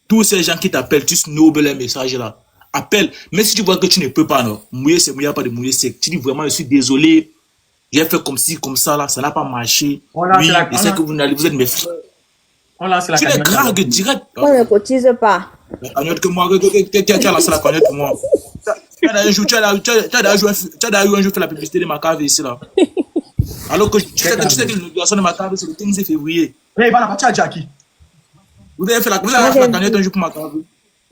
tous ces gens qui t'appellent, tu snobes les messages là. Appelle, mais si tu vois que tu ne peux pas, non, mouiller c'est mouiller, pas de mouiller sec. Tu dis vraiment, je suis désolé, j'ai fait comme ci, comme ça là, ça n'a pas marché. Oui, et c'est que vous êtes mes frères. On lance la tu les dragues direct. On ne cotise pas. La cagnotte que moi, tu as lancé la cagnotte pour moi. Tu as d'ailleurs fait la publicité de ma cave ici là. Alors que tu sais que l'inauguration de ma cave c'est le 15 février. Mais va la partie à Jackie. Vous avez fait la cagnotte un jour pour ma cave.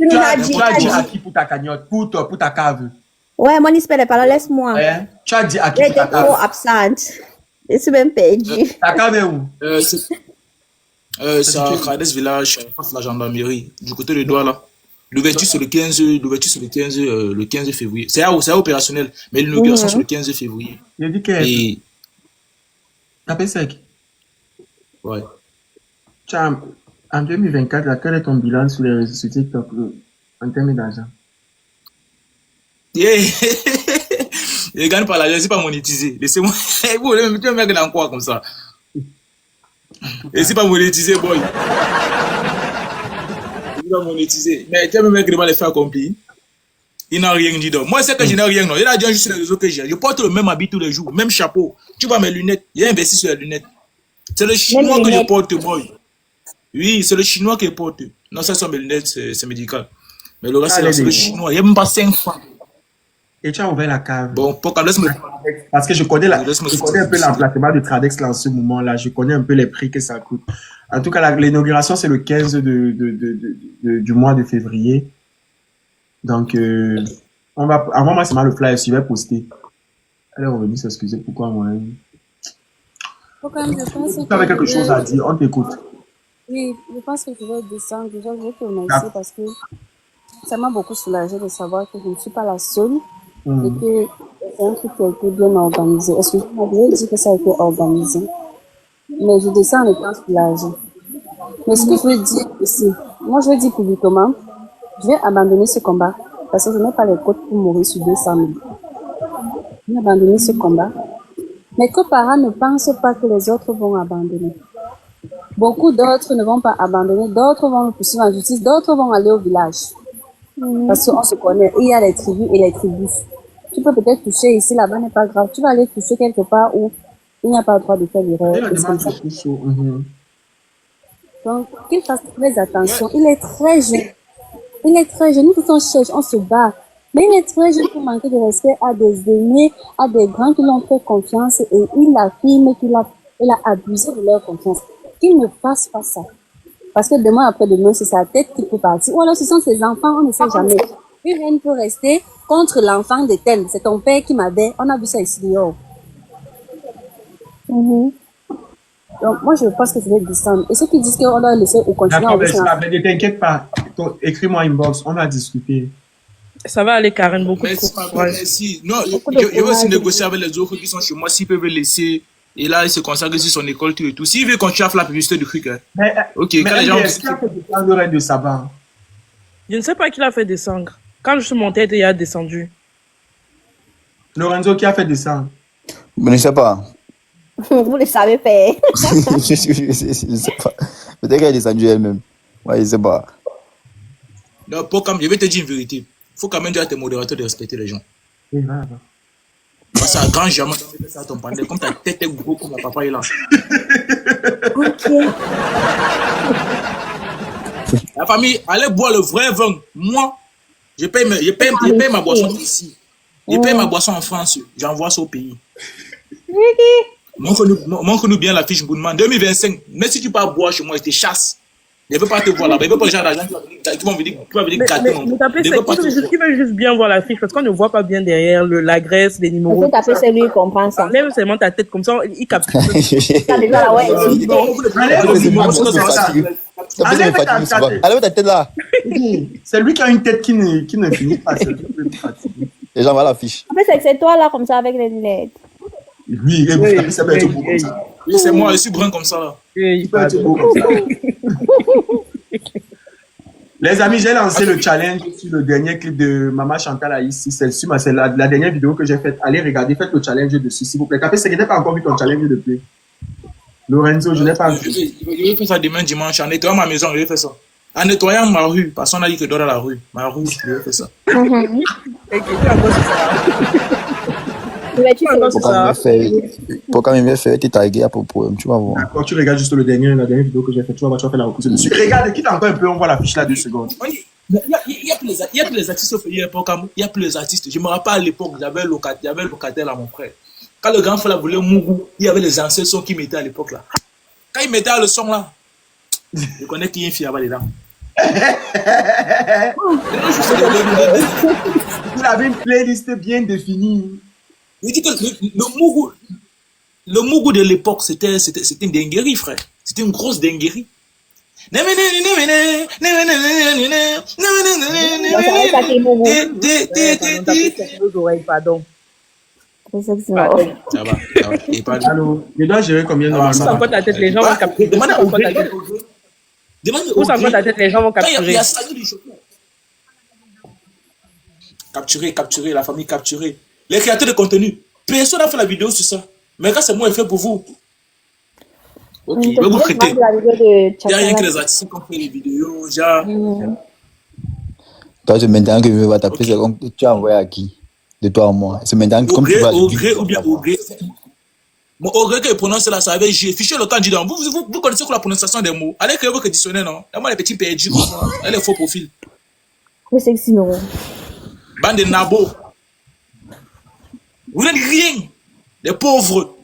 Tu nous as dit à qui pour ta cagnotte, pour ta cave. Ouais, moi, n'espère pas, laisse-moi. Tu as dit à qui pour ta cave. J'étais trop absente. Je suis même perdue. Ta cave est où? C'est à Crades Village, face la gendarmerie, du côté de Douala là. L'ouverture c'est le 15 février. C'est opérationnel, mais l'inauguration c'est le 15 février. Il dit que. Tapé sec. Ouais. En 2024, quel est ton bilan sur les réseaux sur TikTok en termes d'argent? Je gagne pas l'argent, c'est pas monétisé. Laissez-moi. Vous voulez me mettre dans quoi comme ça? Et c'est pas monétisé, boy. C'est pas monétisé. Mais tu as même mec devant les faits accomplis. Il n'a rien dit donc. Moi, c'est que je n'ai rien. Non. Il a dit juste sur les réseaux que j'ai. Je porte le même habit tous les jours, même chapeau. Tu vois mes lunettes. Il a investi sur les lunettes. C'est le chinois que je porte, boy. Oui, c'est le chinois qui porte. Non, ça sont mes lunettes, c'est médical. Mais le reste, c'est le chinois. Il n'y a même pas 5 francs. Et tu as ouvert la cave. Bon, pourquoi laisse-moi. Parce que je connais un peu l'emplacement de Tradex là en ce moment-là. Je connais un peu les prix que ça coûte. En tout cas, l'inauguration, c'est le 15 du mois de février. Donc, avant moi, c'est mal le flyer, je vais poster. Elle est revenue s'excuser. Pourquoi moi? Tu avais quelque chose à dire, on t'écoute. Oui, je pense que je vais descendre. Déjà, je vais te remercier parce que ça m'a beaucoup soulagé de savoir que je ne suis pas la seule et que c'est un truc qui a été bien organisé. Excusez-moi, je vais dire que ça a été organisé. Mais je descends en étant soulagée. Mais ce que je veux dire aussi, moi je veux dire publiquement, je vais abandonner ce combat parce que je n'ai pas les côtes pour mourir sur 200 000. Je vais abandonner ce combat. Mais que parents ne pensent pas que les autres vont abandonner. Beaucoup d'autres ne vont pas abandonner, d'autres vont poursuivre en justice, d'autres vont aller au village. Parce qu'on se connaît. Il y a les tribus et les tribus. Tu peux peut-être toucher ici, là-bas n'est pas grave. Tu vas aller toucher quelque part où il n'y a pas le droit de faire l'erreur. Donc, qu'il fasse très attention. Il est très jeune. Il est très jeune. Nous tous on cherche, on se bat. Mais il est très jeune pour manquer de respect à des aînés, à des grands qui l'ont fait confiance et il affirme qu'il a abusé de leur confiance. Qu'il ne fasse pas ça. Parce que demain après-demain, c'est sa tête qui peut partir. Ou alors ce sont ses enfants, on ne sait jamais. Une reine peut rester contre l'enfant de tel. C'est ton père qui m'avait. On a vu ça ici dehors. Donc moi je pense que je vais descendre. Et ceux qui disent qu'on doit laisser ou continuer à ne t'inquiète pas. Écris-moi inbox, on va discuter. Ça va aller, Karen, beaucoup de merci. Non, je vais aussi négocier avec les autres qui sont chez moi s'ils peuvent laisser. Et là, il se consacre sur son école, tout et tout. S'il veut continuer à faire la publicité du truc, hein. Ok, mais quand les gens. Est-ce qu'il a fait descendre de Sabah? Je ne sais pas qui l'a fait descendre. Quand je suis montée, il a descendu. Lorenzo, qui a fait descendre? Je ne sais pas. Vous le savez faire. Je ne sais pas. Peut-être qu'elle est descendue elle-même. Ouais, je ne sais pas. Non, je vais te dire une vérité. Il faut quand même dire à tes modérateurs de respecter les gens. Oui, voilà. Parce que quand jamais tu fais ça à ton panel, comme ta tête est gros comme la papaye là. Ok. La famille, allez boire le vrai vin. Moi, je paye ma boisson ici. Je paye ma boisson en France. J'envoie ça au pays. Montre-nous bien la fiche Boudman. 2025, même si tu pars boire chez moi, je te chasse. Je ne veux pas te voir là-bas. Je ne veux pas les gens d'argent qui vont venir gâter mon. Il veut juste bien voir la fiche parce qu'on ne voit pas bien derrière l'adresse, les numéros. Il faut taper celui qui comprend ça. Enlève seulement ta tête comme ça, il capte. Ça déjà là, ouais. Allez, ta tête là. C'est lui qui a une tête qui ne finit pas. Les gens voient la fiche. En fait, c'est toi là, comme ça, avec les lunettes. Oui, ça peut être beau comme ça. Oui, c'est moi, je suis brun comme ça là. Il peut être beau comme ça. Les amis, j'ai lancé le challenge sur le dernier clip de Maman Chantal Aïssi. C'est la dernière vidéo que j'ai faite. Allez regarder, faites le challenge dessus, s'il vous plaît. Café, c'est que je n'ai pas encore vu ton challenge depuis. Lorenzo, je n'ai pas vu. Je vais faire ça demain dimanche. En nettoyant ma maison, je vais faire ça. En nettoyant ma rue, parce qu'on a dit que je dors dans la rue. Ma rue, je vais faire ça. Pour quand même faire tes taguer à propos, tu vas voir. Quand tu regardes juste la dernière vidéo que j'ai faite, tu vas faire la repousse dessus. Regarde, quitte encore un peu, on voit la fiche là 2 secondes. Il y a plus les artistes au pays à l'époque. Il y a plus les artistes. Je me rappelle à l'époque, j'avais le locataire à mon frère. Quand le grand frère voulait Mougou, il y avait les anciens sons qu'il mettait à l'époque là. Quand il mettait le son là, je connais qu'il y a une fille là-bas dedans. Vous avez une playlist bien définie. Je dis que le Mougou de l'époque, c'était une dinguerie, frère. C'était une grosse dinguerie. Pardon. Ça va. Allô, je dois gérer combien de temps? Pousse encore ta tête, les gens vont capturer. Pousse encore ta tête, les gens vont capturer. Capturer, la famille capturée. Les créateurs de contenu, personne n'a fait la vidéo sur ça. Mais quand c'est moi, il fait pour vous. Ok, je vais vous traiter. Il n'y a rien que les artistes qui ont fait les vidéos, genre. Toi, c'est maintenant que je vais taper, c'est comme tu as envoyé à qui? De toi à moi. C'est maintenant que comme tu vas. Au gré ou bien au gré. Bon, au gré que je prononce là, ça avait G. Fichez le candidat. Vous connaissez quoi la prononciation des mots? Allez créer votre dictionnaire, non? Et moi, les petits perdus comme ça. Allez, les faux profils. C'est sexy, non? Bande de nabos. Vous n'êtes rien. Les pauvres.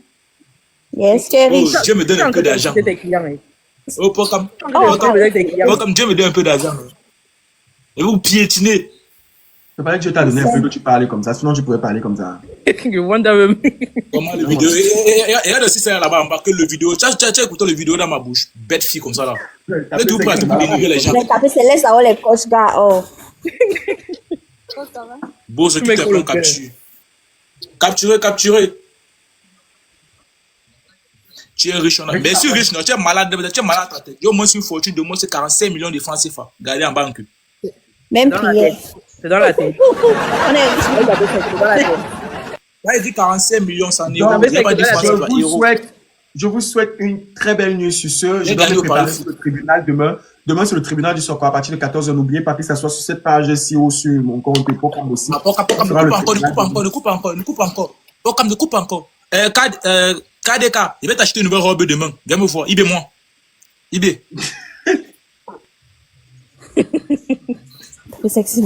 Yes, chérie. Oh, Dieu me donne un peu d'argent. Oh, pas comme Dieu me donne un peu d'argent. Et vous piétinez. C'est pas que Dieu t'a donné un peu que tu parlais comme ça, sinon tu pourrais parler comme ça. Comment le vidéo? Et regarde aussi ça là-bas, embarquer le vidéo. Tu as écouté le vidéo dans ma bouche. Bête fille comme ça là. Mais tout pour dénigrer les gens. Mais taper, c'est laisse avoir les coches, gars. Oh. Beau, ce qui te prend capturer. Capturer. Tu es riche, mais si riche, non, tu es malade à ta tête. Au moins, une fortune de moins, c'est 45 millions de francs CFA. Gardez en banque. Même prière. C'est dans la tête. On est riche, c'est dans la tête. Là, il dit 45 millions, ça n'est pas. Je vous souhaite une très belle nuit sur ce. Je dois me préparer sur le tribunal demain. Demain, sur le tribunal du Soccer, à partir de 14h. N'oubliez pas que ça soit sur cette page-ci ou sur mon compte Pocam aussi. Ne coupe encore. Pocam, ne coupe encore. KDK, il va t'acheter une nouvelle robe demain. Viens me voir. Ibé, moi. Ibé. C'est sexy.